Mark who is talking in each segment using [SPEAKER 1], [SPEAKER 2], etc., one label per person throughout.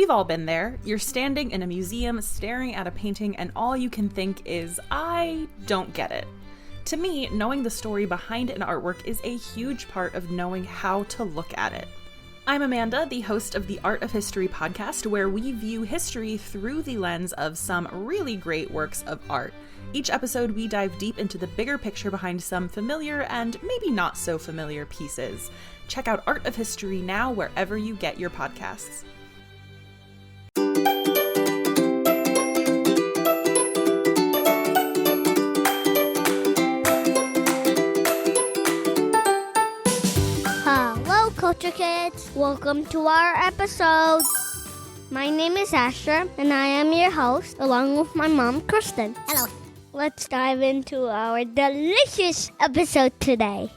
[SPEAKER 1] We've all been there. You're standing in a museum staring at a painting and all you can think is, I don't get it. To me, knowing the story behind an artwork is a huge part of knowing how to look at it. I'm Amanda, the host of the Art of History podcast, where we view history through the lens of some really great works of art. Each episode, we dive deep into the bigger picture behind some familiar and maybe not so familiar pieces. Check out Art of History now wherever you get your podcasts.
[SPEAKER 2] Hello, Culture Kids! Welcome to our episode! My name is Asher, and I am your host, along with my mom, Kristen.
[SPEAKER 3] Hello.
[SPEAKER 2] Let's dive into our delicious episode today.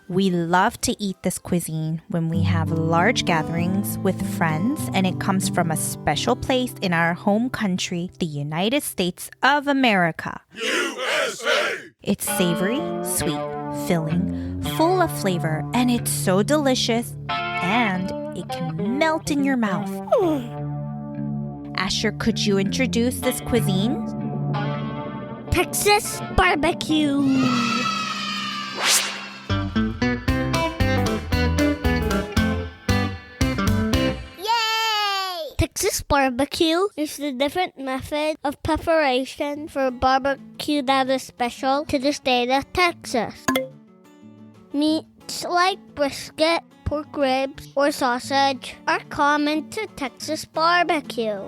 [SPEAKER 4] We love to eat this cuisine when we have large gatherings with friends, and it comes from a special place in our home country, the United States of America.
[SPEAKER 3] USA!
[SPEAKER 4] It's savory, sweet, filling, full of flavor, and it's so delicious, and it can melt in your mouth. Asher, could you introduce this cuisine?
[SPEAKER 2] Texas BBQ! Texas BBQ is the different method of preparation for barbecue that is special to the state of Texas. Meats like brisket, pork ribs, or sausage are common to Texas barbecue.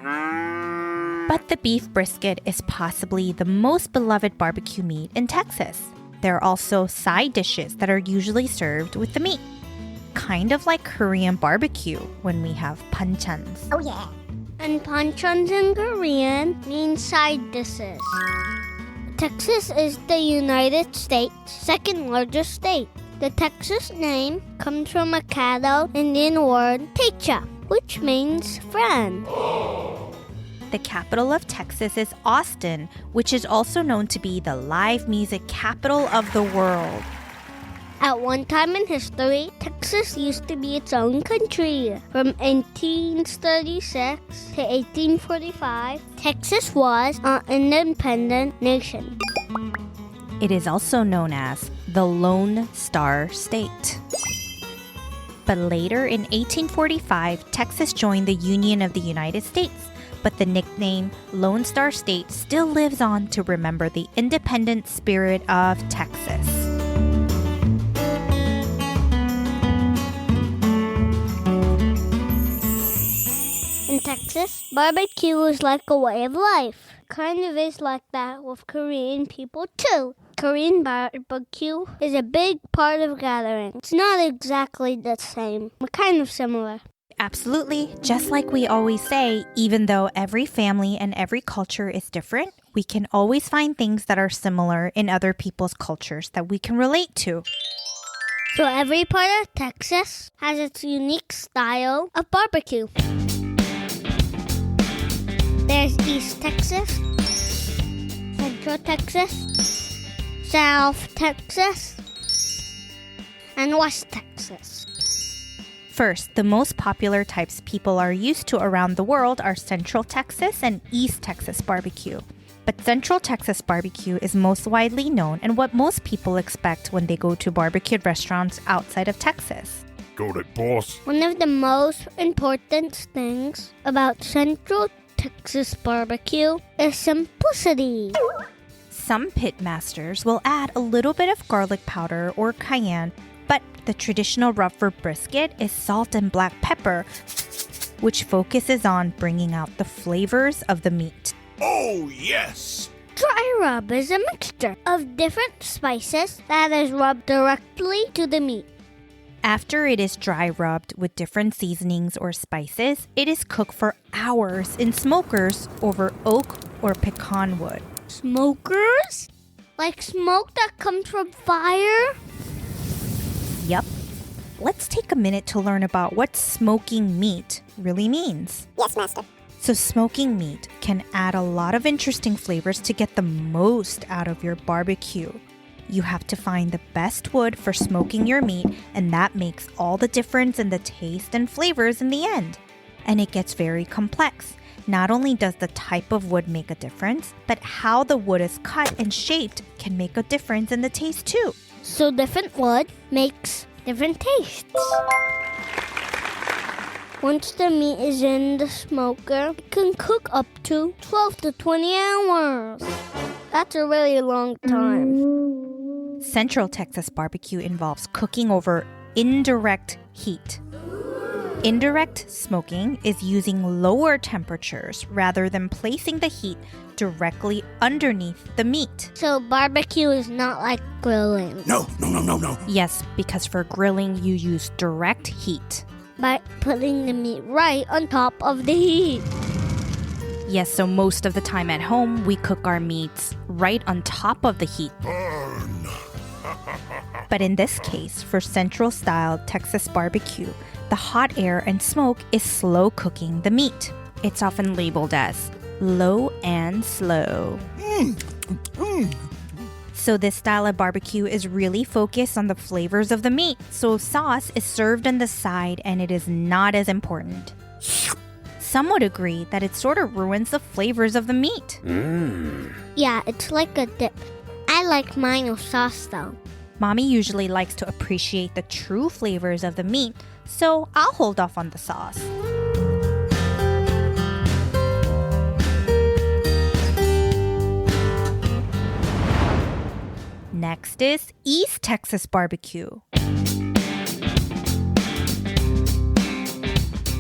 [SPEAKER 4] But the beef brisket is possibly the most beloved barbecue meat in Texas. There are also side dishes that are usually served with the meat. Kind of like Korean barbecue when we have panchans.
[SPEAKER 3] Oh yeah.
[SPEAKER 2] And panchans in Korean mean side dishes. Texas is the United States' second largest state. The Texas name comes from a Caddo Indian word, techa, which means friend.
[SPEAKER 4] The capital of Texas is Austin, which is also known to be the live music capital of the world.
[SPEAKER 2] At one time in history, Texas used to be its own country. From 1836 to 1845, Texas was an independent nation.
[SPEAKER 4] It is also known as the Lone Star State. But later in 1845, Texas joined the Union of the United States. But the nickname Lone Star State still lives on to remember the independent spirit of Texas.
[SPEAKER 2] In Texas, barbecue is like a way of life. Kind of is like that with Korean people too. Korean barbecue is a big part of gatherings. It's not exactly the same, but kind of similar.
[SPEAKER 4] Absolutely. Just like we always say, even though every family and every culture is different, we can always find things that are similar in other people's cultures that we can relate to.
[SPEAKER 2] So every part of Texas has its unique style of barbecue. There's East Texas, Central Texas, South Texas, and West Texas.
[SPEAKER 4] First, the most popular types people are used to around the world are Central Texas and East Texas barbecue. But Central Texas barbecue is most widely known and what most people expect when they go to barbecued restaurants outside of Texas.
[SPEAKER 3] Got it, boss.
[SPEAKER 2] One of the most important things about Central Texas barbecue is simplicity.
[SPEAKER 4] Some pit masters will add a little bit of garlic powder or cayenne, but the traditional rub for brisket is salt and black pepper, which focuses on bringing out the flavors of the meat.
[SPEAKER 3] Oh yes!
[SPEAKER 2] Dry rub is a mixture of different spices that is rubbed directly to the meat.
[SPEAKER 4] After it is dry rubbed with different seasonings or spices, it is cooked for hours in smokers over oak or pecan wood.
[SPEAKER 2] Smokers? Like smoke that comes from fire?
[SPEAKER 4] Yep. Let's take a minute to learn about what smoking meat really means.
[SPEAKER 3] Yes, master.
[SPEAKER 4] So smoking meat can add a lot of interesting flavors to get the most out of your barbecue. You have to find the best wood for smoking your meat, and that makes all the difference in the taste and flavors in the end. and it gets very complex. Not only does the type of wood make a difference, but how the wood is cut and shaped can make a difference in the taste too.
[SPEAKER 2] So different wood makes different tastes. Once the meat is in the smoker, it can cook up to 12 to 20 hours. That's a really long time.
[SPEAKER 4] Central Texas barbecue involves cooking over indirect heat. Indirect smoking is using lower temperatures rather than placing the heat directly underneath the meat.
[SPEAKER 2] So barbecue is not like grilling.
[SPEAKER 3] No.
[SPEAKER 4] Yes, because for grilling you use direct heat.
[SPEAKER 2] By putting the meat right on top of the heat.
[SPEAKER 4] Yes, so most of the time at home we cook our meats right on top of the heat.
[SPEAKER 3] Burn.
[SPEAKER 4] But in this case, for Central style Texas barbecue, the hot air and smoke is slow cooking the meat. It's often labeled as low and slow. So this style of barbecue is really focused on the flavors of the meat, so sauce is served on the side and it is not as important. Some would agree that it sort of ruins the flavors of the meat.
[SPEAKER 2] Yeah, it's like a dip. I like mine with sauce though.
[SPEAKER 4] Mommy usually likes to appreciate the true flavors of the meat, so I'll hold off on the sauce. Next is East Texas barbecue.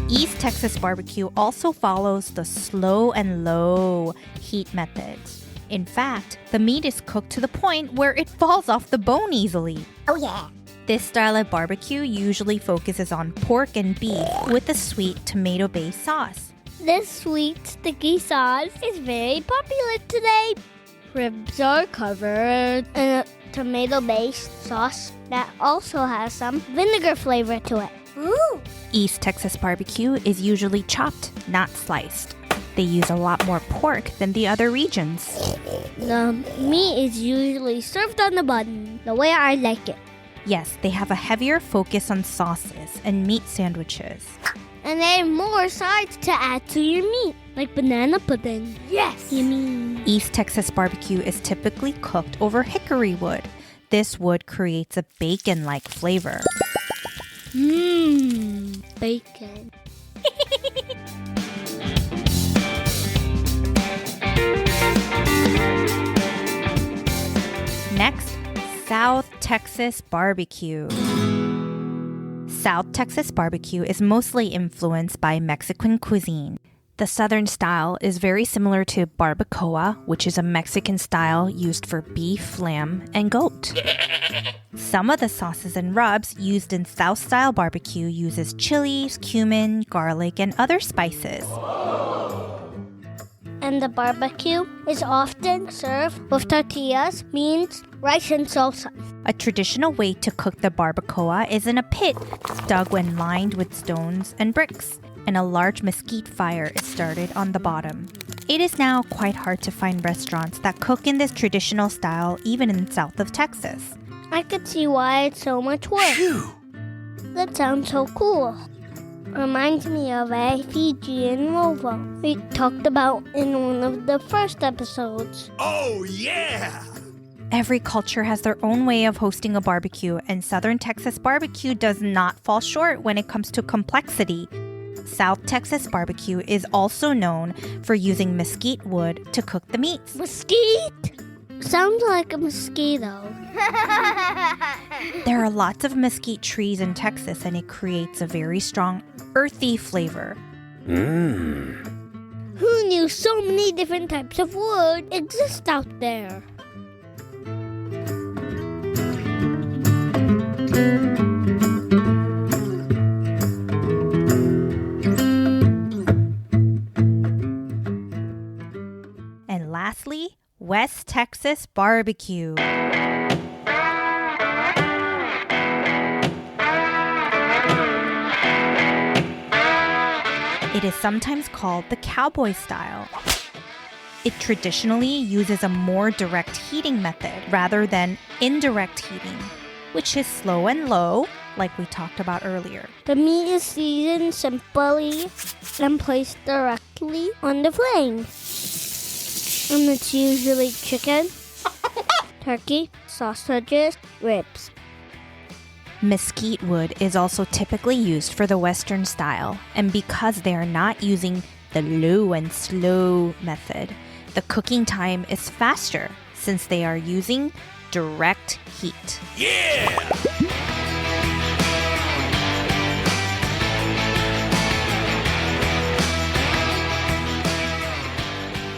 [SPEAKER 4] East Texas barbecue also follows the slow and low heat methods. In fact, the meat is cooked to the point where it falls off the bone easily.
[SPEAKER 2] Oh yeah.
[SPEAKER 4] This style of barbecue usually focuses on pork and beef with a sweet tomato-based sauce.
[SPEAKER 2] This sweet sticky sauce is very popular today. Ribs are covered in a tomato-based sauce that also has some vinegar flavor to it. Ooh.
[SPEAKER 4] East Texas barbecue is usually chopped, not sliced. They use a lot more pork than the other regions.
[SPEAKER 2] The meat is usually served on the bun, the way I like it.
[SPEAKER 4] Yes, they have a heavier focus on sauces and meat sandwiches.
[SPEAKER 2] And they have more sides to add to your meat, like banana pudding. Yes! Yummy.
[SPEAKER 4] East Texas barbecue is typically cooked over hickory wood. This wood creates a bacon-like flavor.
[SPEAKER 2] Bacon.
[SPEAKER 4] Next, South Texas barbecue. South Texas barbecue is mostly influenced by Mexican cuisine. The southern style is very similar to barbacoa, which is a Mexican style used for beef, lamb, and goat. Some of the sauces and rubs used in South style barbecue uses chilies, cumin, garlic, and other spices.
[SPEAKER 2] And the barbecue is often served with tortillas, beans, rice, and salsa.
[SPEAKER 4] A traditional way to cook the barbacoa is in a pit dug when lined with stones and bricks, and a large mesquite fire is started on the bottom. It is now quite hard to find restaurants that cook in this traditional style even in south of Texas.
[SPEAKER 2] I could see why it's so much work.
[SPEAKER 3] Phew.
[SPEAKER 2] That sounds so cool. Reminds me of a Fijian rover we talked about in one of the first episodes.
[SPEAKER 3] Oh, yeah.
[SPEAKER 4] Every culture has their own way of hosting a barbecue, and Southern Texas barbecue does not fall short when it comes to complexity. South Texas barbecue is also known for using mesquite wood to cook the meats.
[SPEAKER 2] Mesquite? Sounds like a mosquito.
[SPEAKER 4] There are lots of mesquite trees in Texas, and it creates a very strong, earthy flavor.
[SPEAKER 2] Who knew so many different types of wood exist out there?
[SPEAKER 4] And lastly, West Texas barbecue. It is sometimes called the cowboy style. It traditionally uses a more direct heating method rather than indirect heating, which is slow and low like we talked about earlier.
[SPEAKER 2] The meat is seasoned simply and placed directly on the flame. And it's usually chicken, turkey, sausages, ribs.
[SPEAKER 4] Mesquite wood is also typically used for the Western style, and because they are not using the low and slow method, the cooking time is faster since they are using direct heat.
[SPEAKER 3] Yeah!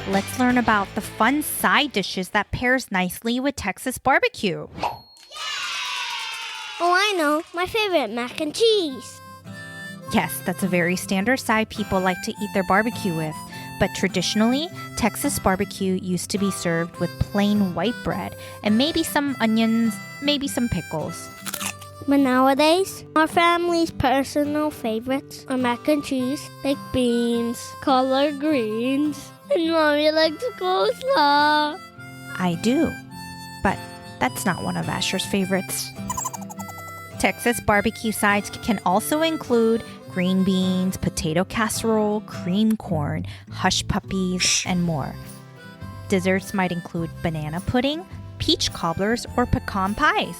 [SPEAKER 4] Let's learn about the fun side dishes that pairs nicely with Texas barbecue.
[SPEAKER 2] Oh, I know. My favorite, mac and cheese.
[SPEAKER 4] Yes, that's a very standard side people like to eat their barbecue with. But traditionally, Texas barbecue used to be served with plain white bread and maybe some onions, maybe some pickles.
[SPEAKER 2] But nowadays, our family's personal favorites are mac and cheese, baked beans, collard greens, and Mommy likes coleslaw.
[SPEAKER 4] I do, but that's not one of Asher's favorites. Texas barbecue sides can also include green beans, potato casserole, cream corn, hush puppies, and more. Desserts might include banana pudding, peach cobblers, or pecan pies.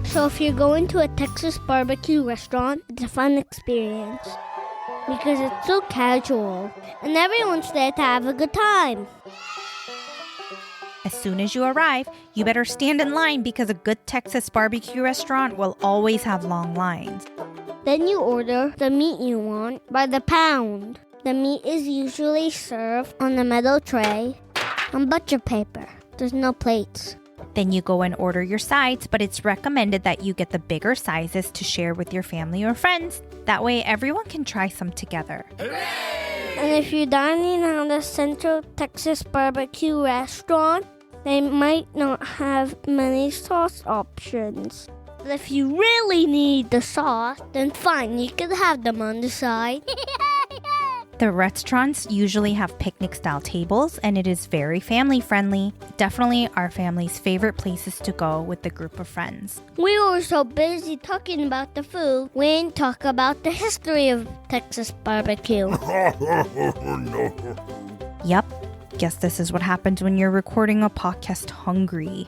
[SPEAKER 2] So if you're going to a Texas barbecue restaurant, it's a fun experience because it's so casual and everyone's there to have a good time.
[SPEAKER 4] As soon as you arrive, you better stand in line because a good Texas barbecue restaurant will always have long lines.
[SPEAKER 2] Then you order the meat you want by the pound. The meat is usually served on a metal tray on butcher paper. There's no plates.
[SPEAKER 4] Then you go and order your sides, but it's recommended that you get the bigger sizes to share with your family or friends. That way everyone can try some together.
[SPEAKER 2] And if you're dining at a Central Texas barbecue restaurant, they might not have many sauce options. But if you really need the sauce, then fine, you can have them on the side.
[SPEAKER 4] The restaurants usually have picnic-style tables, and it is very family-friendly. Definitely our family's favorite places to go with the group of friends.
[SPEAKER 2] We were so busy talking about the food, we didn't talk about the history of Texas barbecue.
[SPEAKER 3] No.
[SPEAKER 4] Yep, guess this is what happens when you're recording a podcast hungry.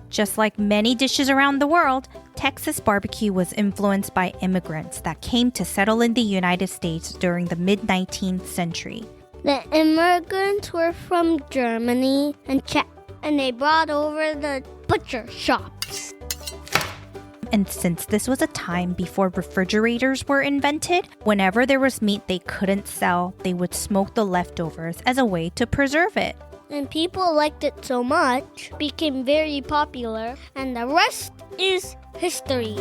[SPEAKER 4] Just like many dishes around the world, Texas barbecue was influenced by immigrants that came to settle in the United States during the mid-19th century.
[SPEAKER 2] The immigrants were from Germany and Czech, and they brought over the butcher shops.
[SPEAKER 4] And since this was a time before refrigerators were invented, whenever there was meat they couldn't sell, they would smoke the leftovers as a way to preserve it.
[SPEAKER 2] And people liked it so much, it became very popular, and the rest is history.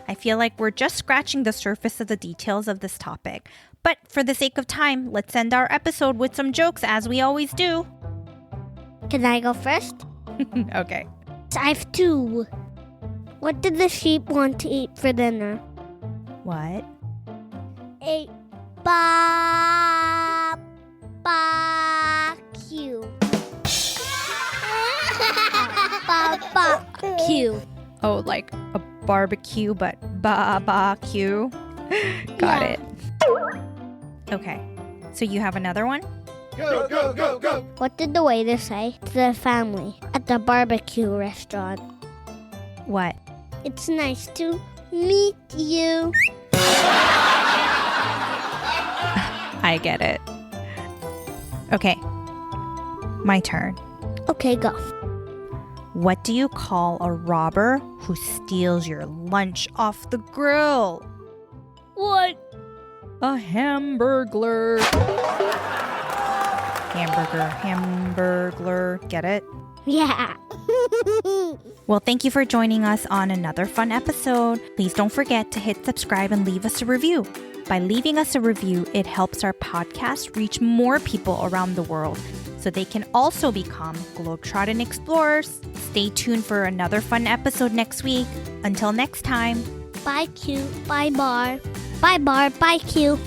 [SPEAKER 4] I feel like we're just scratching the surface of the details of this topic. But for the sake of time, let's end our episode with some jokes as we always do.
[SPEAKER 2] Can I go first?
[SPEAKER 4] Okay.
[SPEAKER 2] I have two. What did the sheep want to eat for dinner?
[SPEAKER 4] What?
[SPEAKER 2] A barbecue. Barbecue.
[SPEAKER 4] Oh, like a barbecue, but barbecue. Got it. Okay. So you have another one?
[SPEAKER 3] Go, go, go, go!
[SPEAKER 2] What did the waiter say to the family at the barbecue restaurant?
[SPEAKER 4] What?
[SPEAKER 2] It's nice to meet you.
[SPEAKER 4] I get it. Okay. My turn.
[SPEAKER 2] Okay, go.
[SPEAKER 4] What do you call a robber who steals your lunch off the grill?
[SPEAKER 2] What?
[SPEAKER 4] A hamburglar. Hamburglar. Get it?
[SPEAKER 2] Yeah.
[SPEAKER 4] Well, thank you for joining us on another fun episode. Please don't forget to hit subscribe and leave us a review. By leaving us a review, it helps our podcast reach more people around the world. so they can also become globetrotting explorers. Stay tuned for another fun episode next week. Until next time.
[SPEAKER 2] Bye, Q. Bye, Bar. Bye, Bar. Bye, Q.